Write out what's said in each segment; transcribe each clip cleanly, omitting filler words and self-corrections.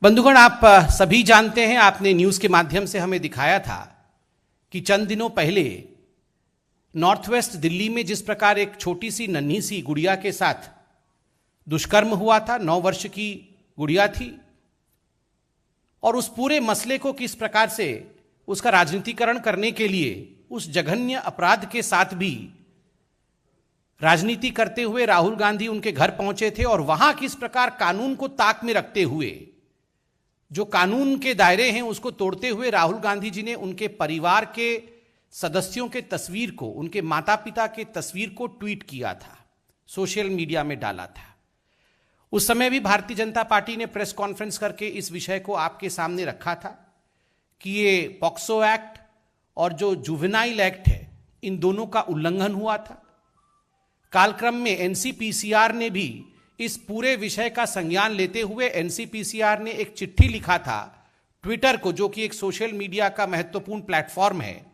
बंधुगण, आप सभी जानते हैं, आपने न्यूज के माध्यम से हमें दिखाया था कि चंद दिनों पहले नॉर्थ वेस्ट दिल्ली में जिस प्रकार एक छोटी सी नन्ही सी गुड़िया के साथ दुष्कर्म हुआ था, 9 वर्ष की गुड़िया थी, और उस पूरे मसले को किस प्रकार से उसका राजनीतिकरण करने के लिए उस जघन्य अपराध के साथ भी राजनीति करते हुए राहुल गांधी उनके घर पहुंचे थे, और वहां किस प्रकार कानून को ताक में रखते हुए, जो कानून के दायरे हैं उसको तोड़ते हुए राहुल गांधी जी ने उनके परिवार के सदस्यों के तस्वीर को, उनके माता पिता के तस्वीर को ट्वीट किया था, सोशल मीडिया में डाला था। उस समय भी भारतीय जनता पार्टी ने प्रेस कॉन्फ्रेंस करके इस विषय को आपके सामने रखा था कि ये पॉक्सो एक्ट और जो जुवेनाइल एक्ट है, इन दोनों का उल्लंघन हुआ था। कालक्रम में एनसीपीसीआर ने भी इस पूरे विषय का संज्ञान लेते हुए एनसीपीसीआर ने एक चिट्ठी लिखा था ट्विटर को, जो कि एक सोशल मीडिया का महत्वपूर्ण प्लेटफॉर्म है।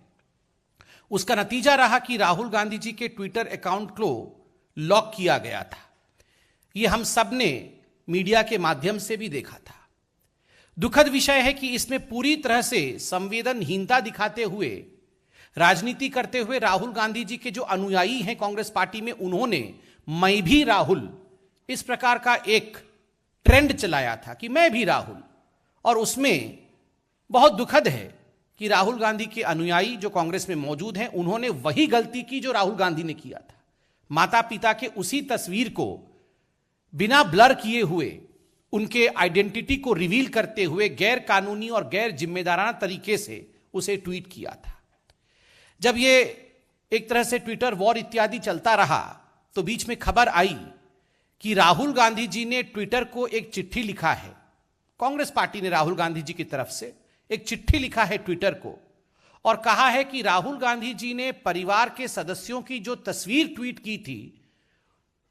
उसका नतीजा रहा कि राहुल गांधी जी के ट्विटर अकाउंट को लॉक किया गया था। यह हम सब ने मीडिया के माध्यम से भी देखा था। दुखद विषय है कि इसमें पूरी तरह से संवेदनहीनता दिखाते हुए, राजनीति करते हुए राहुल गांधी जी के जो अनुयायी हैं कांग्रेस पार्टी में, उन्होंने मैं भी राहुल इस प्रकार का एक ट्रेंड चलाया था कि मैं भी राहुल। और उसमें बहुत दुखद है कि राहुल गांधी के अनुयायी जो कांग्रेस में मौजूद हैं, उन्होंने वही गलती की जो राहुल गांधी ने किया था। माता पिता के उसी तस्वीर को बिना ब्लर किए हुए, उनके आइडेंटिटी को रिवील करते हुए गैर कानूनी और गैर जिम्मेदाराना तरीके से उसे ट्वीट किया था। जब ये एक तरह से ट्विटर वॉर इत्यादि चलता रहा, तो बीच में खबर आई कि राहुल गांधी जी ने ट्विटर को एक चिट्ठी लिखा है। कांग्रेस पार्टी ने राहुल गांधी जी की तरफ से एक चिट्ठी लिखा है ट्विटर को, और कहा है कि राहुल गांधी जी ने परिवार के सदस्यों की जो तस्वीर ट्वीट की थी,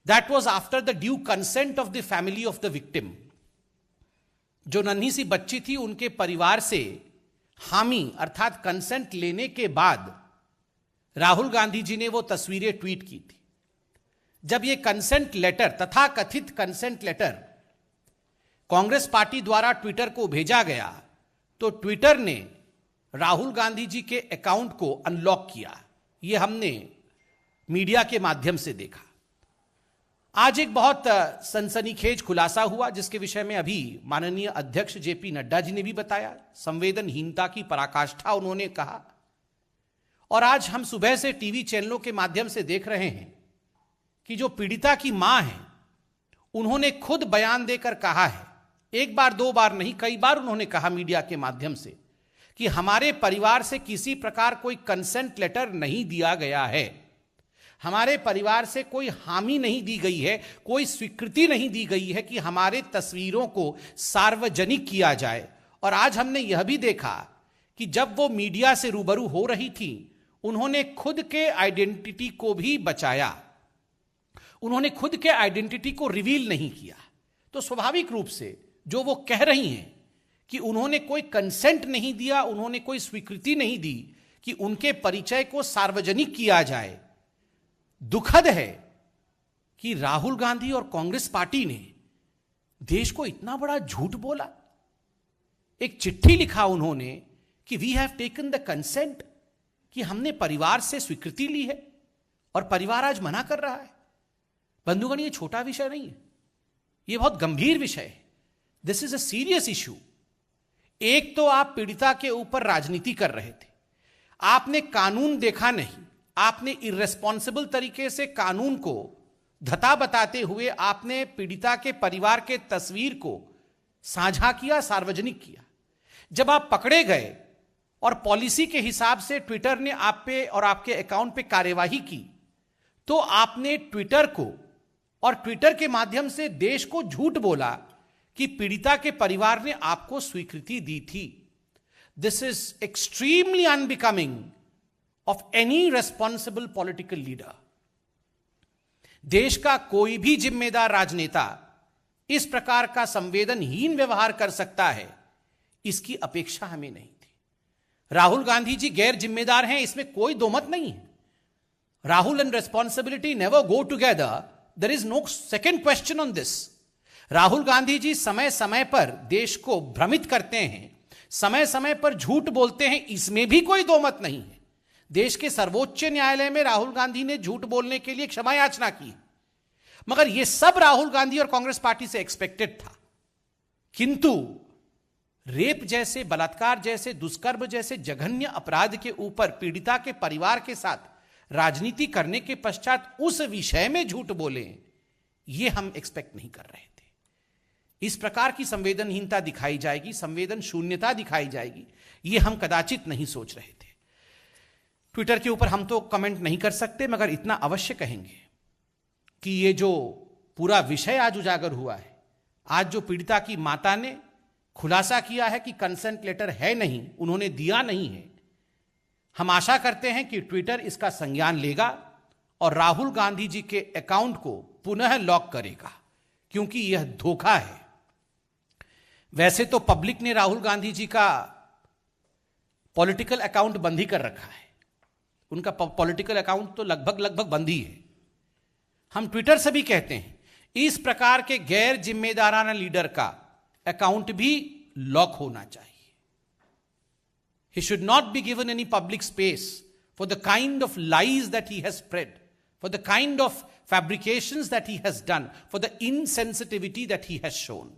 that was after the due consent of the family of the victim. जो नन्ही सी बच्ची थी, उनके परिवार से हामी अर्थात कंसेंट लेने के बाद राहुल गांधी जी ने वो तस्वीरें ट्वीट की थी। जब ये कंसेंट लेटर, तथा कथित कंसेंट लेटर, कांग्रेस पार्टी द्वारा ट्विटर को भेजा गया, तो ट्विटर ने राहुल गांधी जी के अकाउंट को अनलॉक किया। ये हमने मीडिया के माध्यम से देखा। आज एक बहुत सनसनीखेज खुलासा हुआ, जिसके विषय में अभी माननीय अध्यक्ष जेपी नड्डा जी ने भी बताया। संवेदनहीनता की पराकाष्ठा उन्होंने कहा। और आज हम सुबह से टीवी चैनलों के माध्यम से देख रहे हैं कि जो पीड़िता की मां है, उन्होंने खुद बयान देकर कहा है, एक बार दो बार नहीं, कई बार उन्होंने कहा मीडिया के माध्यम से कि हमारे परिवार से किसी प्रकार कोई कंसेंट लेटर नहीं दिया गया है, हमारे परिवार से कोई हामी नहीं दी गई है, कोई स्वीकृति नहीं दी गई है कि हमारे तस्वीरों को सार्वजनिक किया जाए। और आज हमने यह भी देखा कि जब वो मीडिया से रूबरू हो रही थी, उन्होंने खुद के आइडेंटिटी को भी बचाया, उन्होंने खुद के आइडेंटिटी को रिवील नहीं किया। तो स्वाभाविक रूप से जो वो कह रही हैं कि उन्होंने कोई कंसेंट नहीं दिया, उन्होंने कोई स्वीकृति नहीं दी कि उनके परिचय को सार्वजनिक किया जाए, दुखद है कि राहुल गांधी और कांग्रेस पार्टी ने देश को इतना बड़ा झूठ बोला। एक चिट्ठी लिखा उन्होंने कि we have taken the consent, कि हमने परिवार से स्वीकृति ली है, और परिवार आज मना कर रहा है। बंधुगण, ये छोटा विषय नहीं है, ये बहुत गंभीर विषय है। This is a serious issue. एक तो आप पीड़िता के ऊपर राजनीति कर रहे थे, आपने कानून देखा नहीं, आपने इर्रेस्पॉन्सिबल तरीके से कानून को धता बताते हुए आपने पीड़िता के परिवार के तस्वीर को साझा किया, सार्वजनिक किया। जब आप पकड़े गए और पॉलिसी के हिसाब से ट्विटर ने आप पे और आपके अकाउंट पे कार्यवाही की, तो आपने ट्विटर को और ट्विटर के माध्यम से देश को झूठ बोला कि पीड़िता के परिवार ने आपको स्वीकृति दी थी। This is extremely unbecoming of any responsible political leader. देश का कोई भी जिम्मेदार राजनेता इस प्रकार का संवेदनहीन व्यवहार कर सकता है, इसकी अपेक्षा हमें नहीं थी। राहुल गांधी जी गैर जिम्मेदार हैं, इसमें कोई दो मत नहीं है। Rahul and responsibility never go together, there is no second question on this. Rahul Gandhi ji समय समय पर देश को भ्रमित करते हैं, समय समय पर झूठ बोलते हैं, इसमें भी कोई दो मत नहीं है। देश के सर्वोच्च न्यायालय में राहुल गांधी ने झूठ बोलने के लिए क्षमा याचना की, मगर यह सब राहुल गांधी और कांग्रेस पार्टी से एक्सपेक्टेड था। किंतु रेप जैसे, बलात्कार जैसे, दुष्कर्म जैसे जघन्य अपराध के ऊपर पीड़िता के परिवार के साथ राजनीति करने के पश्चात उस विषय में झूठ बोले, यह हम एक्सपेक्ट नहीं कर रहे थे। इस प्रकार की संवेदनहीनता दिखाई जाएगी, संवेदन शून्यता दिखाई जाएगी, यह हम कदाचित नहीं सोच रहे थे। ट्विटर के ऊपर हम तो कमेंट नहीं कर सकते, मगर इतना अवश्य कहेंगे कि ये जो पूरा विषय आज उजागर हुआ है, आज जो पीड़िता की माता ने खुलासा किया है कि कंसेंट लेटर है नहीं, उन्होंने दिया नहीं है, हम आशा करते हैं कि ट्विटर इसका संज्ञान लेगा और राहुल गांधी जी के अकाउंट को पुनः लॉक करेगा, क्योंकि यह धोखा है। वैसे तो पब्लिक ने राहुल गांधी जी का पॉलिटिकल अकाउंट बंद ही कर रखा है, उनका पॉलिटिकल अकाउंट तो लगभग बंद ही है। हम ट्विटर से भी कहते हैं, इस प्रकार के गैर जिम्मेदाराना लीडर का अकाउंट भी लॉक होना चाहिए। He should not be given any public space for the kind of lies that he has spread, for the kind of fabrications that he has done, for the insensitivity that he has shown.